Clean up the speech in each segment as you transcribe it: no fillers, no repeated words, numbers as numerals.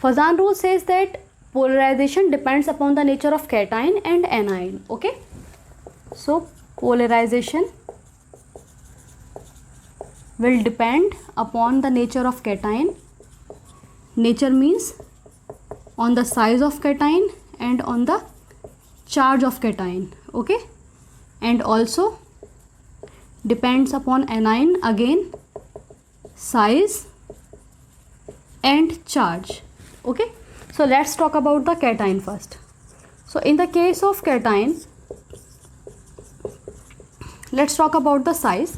Fazan rule says that polarization depends upon the nature of cation and anion. Okay, so polarization will depend upon the nature of cation. Nature means on the size of cation and on the charge of cation. Okay, and also depends upon anion, again size and charge. Okay, so let's talk about the cation first. So in the case of cation, let's talk about the size.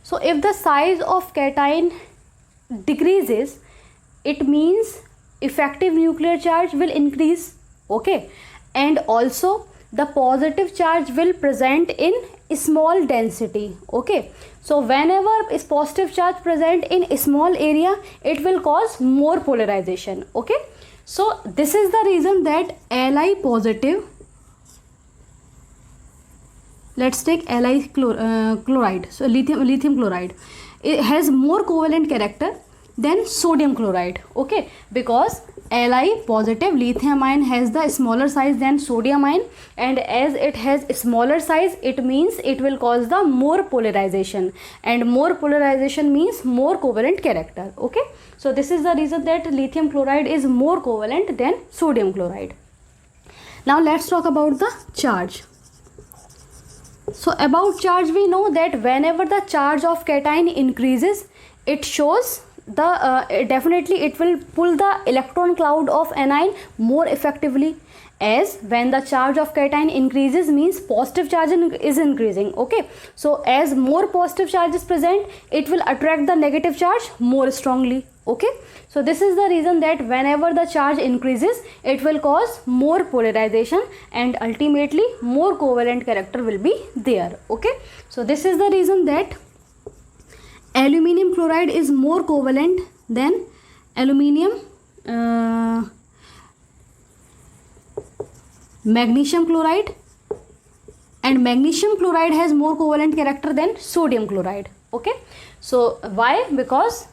So if the size of cation decreases, it means effective nuclear charge will increase. Okay, and also the positive charge will present in small density. Okay, so whenever is positive charge present in a small area, it will cause more polarization. Okay, so this is the reason that Li positive, let's take Li chloride, so lithium chloride, it has more covalent character than sodium chloride. Okay, because Li positive lithium ion has the smaller size than sodium ion, and as it has smaller size, it means it will cause the more polarization, and more polarization means more covalent character. Okay, so this is the reason that lithium chloride is more covalent than sodium chloride. Now let's talk about the charge. So about charge, we know that whenever the charge of cation increases, it shows the definitely it will pull the electron cloud of anion more effectively, as when the charge of cation increases means positive charge is increasing. Okay, so as more positive charge is present, it will attract the negative charge more strongly. Okay, so this is the reason that whenever the charge increases, it will cause more polarization and ultimately more covalent character will be there. Okay, so this is the reason that aluminum chloride is more covalent than magnesium chloride, and magnesium chloride has more covalent character than sodium chloride. Okay, so why? Because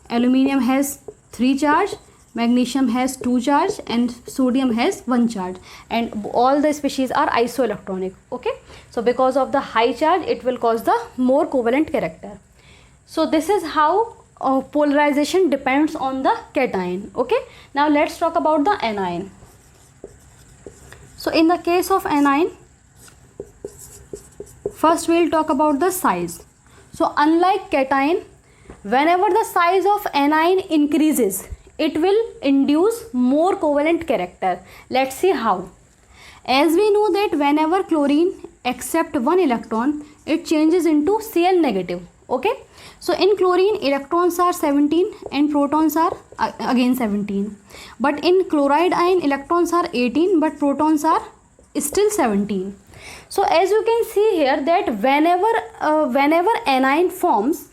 aluminum has 3 charge, magnesium has 2 charge, and sodium has 1 charge, and all the species are isoelectronic. Okay, so because of the high charge, it will cause the more covalent character. So this is how polarization depends on the cation. Okay, now let's talk about the anion. So in the case of anion, first we'll talk about the size. So unlike cation, whenever the size of anion increases, it will induce more covalent character. Let's see how. As we know that whenever chlorine accepts 1 electron, it changes into Cl negative. Okay, so in chlorine, electrons are 17 and protons are again 17, but in chloride ion, electrons are 18 but protons are still 17. So as you can see here that whenever anion forms,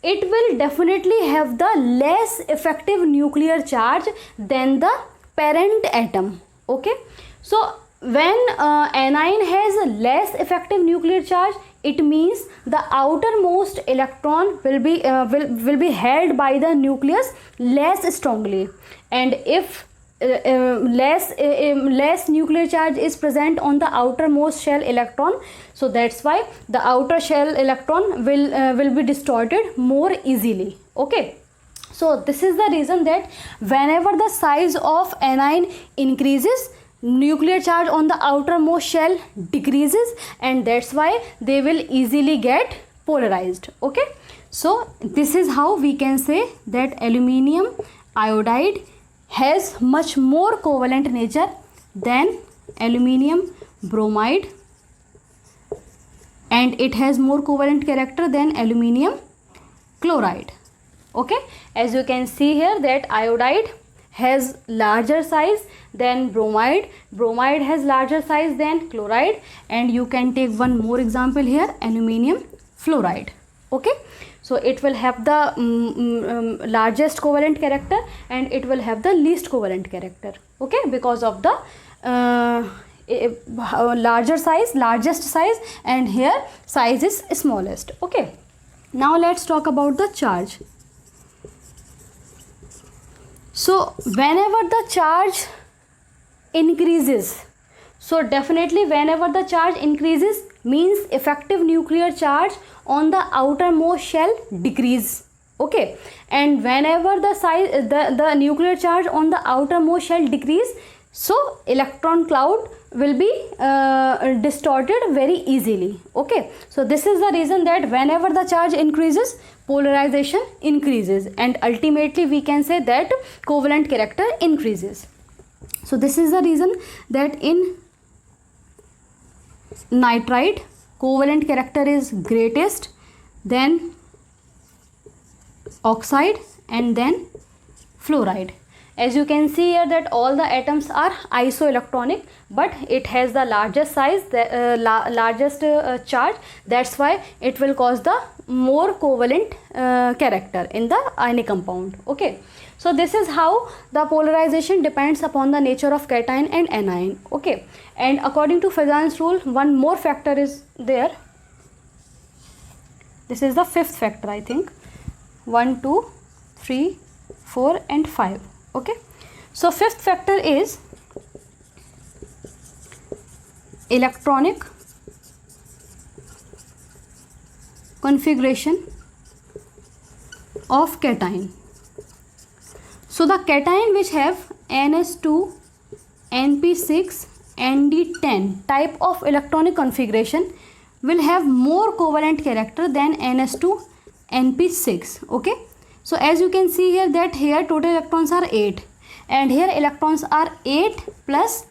it will definitely have the less effective nuclear charge than the parent atom. Okay, so when anion has less effective nuclear charge, it means the outermost electron will be held by the nucleus less strongly, and if less nuclear charge is present on the outermost shell electron, so that's why the outer shell electron will be distorted more easily. Okay, so this is the reason that whenever the size of anion increases, nuclear charge on the outermost shell decreases, and that's why they will easily get polarized. Okay, so this is how we can say that aluminum iodide has much more covalent nature than aluminum bromide, and it has more covalent character than aluminum chloride. Okay, as you can see here that iodide has larger size than bromide, bromide has larger size than chloride, and you can take one more example here, aluminum fluoride. Okay, so it will have the largest covalent character and it will have the least covalent character. Okay, because of the largest size, and here size is smallest. Okay, now let's talk about the charge. So whenever the charge increases, so definitely whenever the charge increases means effective nuclear charge on the outermost shell decrease. Okay, and whenever the size the nuclear charge on the outermost shell decrease, so electron cloud will be distorted very easily. Okay, so this is the reason that whenever the charge increases, polarization increases, and ultimately we can say that covalent character increases. So this is the reason that in nitride covalent character is greatest, then oxide, and then fluoride. As you can see here that all the atoms are isoelectronic, but it has the largest size, the largest charge. That's why it will cause the more covalent character in the ionic compound. Okay, so this is how the polarization depends upon the nature of cation and anion. Okay, and according to Fajan's rule, one more factor is there. This is the fifth factor, I think. 1, 2, 3, 4 and 5. Okay, so fifth factor is electronic configuration of cation. So the cation which have NS2, NP6, ND10 type of electronic configuration will have more covalent character than NS2, NP6. Okay, so as you can see here that here total electrons are 8 and here electrons are 8 plus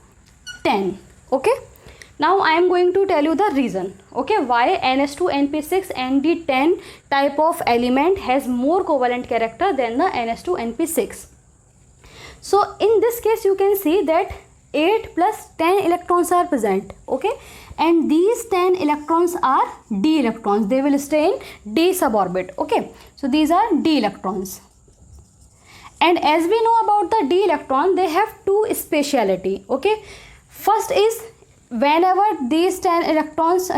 10. Okay, now I am going to tell you the reason. Okay, why NS2, NP6, ND10 type of element has more covalent character than the NS2, NP6. So in this case you can see that 8 plus 10 electrons are present. Okay, and these 10 electrons are d electrons. They will stay in d suborbit. Okay, so these are d electrons, and as we know about the d electron, they have two speciality. Okay, first is whenever these 10 electrons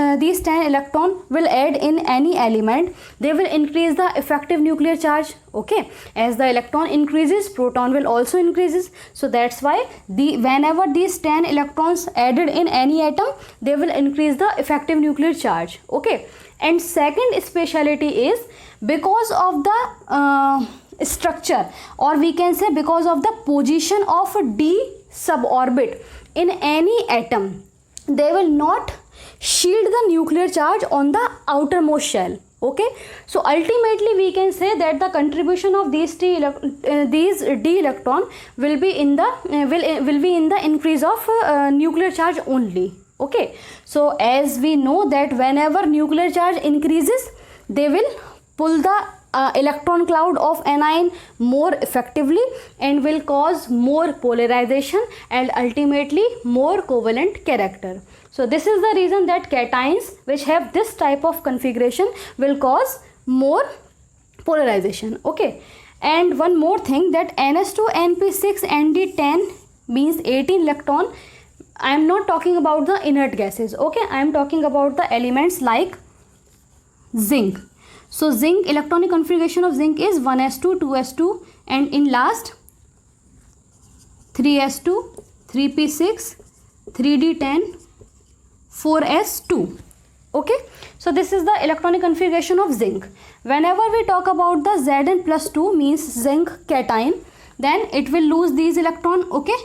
will add in any element, they will increase the effective nuclear charge. Okay, as the electron increases, proton will also increases. So that's why whenever these 10 electrons added in any atom, they will increase the effective nuclear charge. Okay, and second speciality is because of the structure, or we can say because of the position of d suborbit in any atom, they will not shield the nuclear charge on the outermost shell. Okay, so ultimately we can say that the contribution of these d electron will be in the increase of nuclear charge only. Okay, so as we know that whenever nuclear charge increases, they will pull the electron cloud of anion more effectively and will cause more polarization and ultimately more covalent character. So this is the reason that cations which have this type of configuration will cause more polarization. Okay, and one more thing, that NS2, NP6, ND10 means 18 electron. I am not talking about the inert gases. Okay, I am talking about the elements like zinc. So zinc, electronic configuration of zinc is 1s2, 2s2, and in last 3s2, 3p6, 3d10, 4s2. Okay, so this is the electronic configuration of zinc. Whenever we talk about the Zn plus 2 means zinc cation, then it will lose these electron. Okay,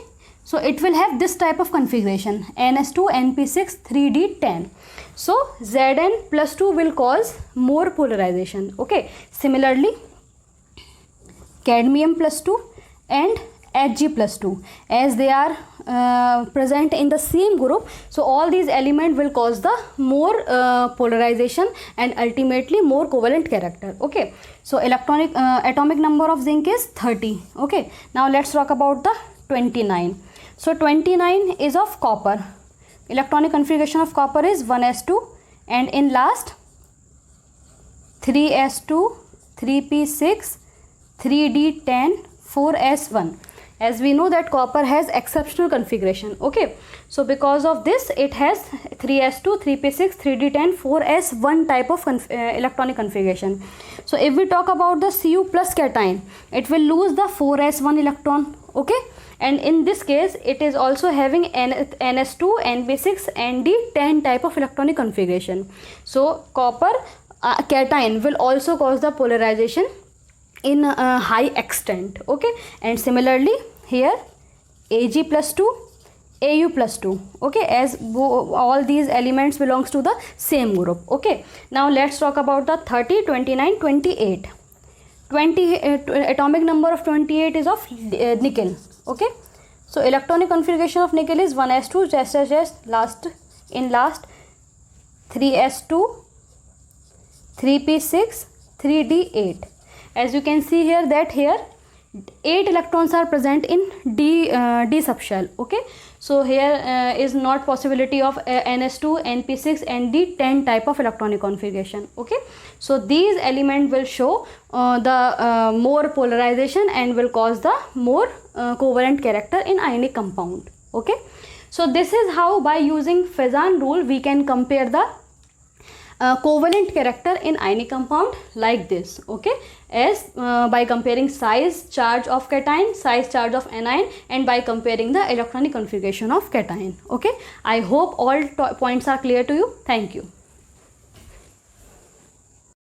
so it will have this type of configuration, NS2, NP6, 3d10. So Zn plus 2 will cause more polarization. Okay, similarly cadmium plus 2 and Hg plus 2, as they are present in the same group, so all these elements will cause the more polarization and ultimately more covalent character. Okay, so atomic number of zinc is 30. Okay, now let's talk about the 29. So 29 is of copper. Electronic configuration of copper is 1s2, and in last 3s2, 3p6, 3d10, 4s1. as we know that copper has exceptional configuration. Okay, so because of this it has 3s2, 3p6, 3d10, 4s1 type of electronic configuration. So if we talk about the Cu plus cation, it will lose the 4s1 electron. Okay, and in this case it is also having ns2, np6, nd10 type of electronic configuration. So copper cation will also cause the polarization in a high extent. Okay, and similarly here Ag plus 2, Au plus 2. Okay, as all these elements belongs to the same group. Okay, now let's talk about the 30, 29, 28. Atomic number of 28 is of nickel. Okay, so electronic configuration of nickel is 1s2, just as last 3s2, 3p6, 3d8. As you can see here that here 8 electrons are present in d subshell. Okay, so here is not possibility of ns2, np6 and d10 type of electronic configuration. Okay, so these elements will show the more polarization and will cause the more covalent character in ionic compound. Okay, so this is how by using Fezan rule we can compare the covalent character in ionic compound like this. Okay, as by comparing size charge of cation, size charge of anion, and by comparing the electronic configuration of cation. Okay, I hope all points are clear to you. Thank you.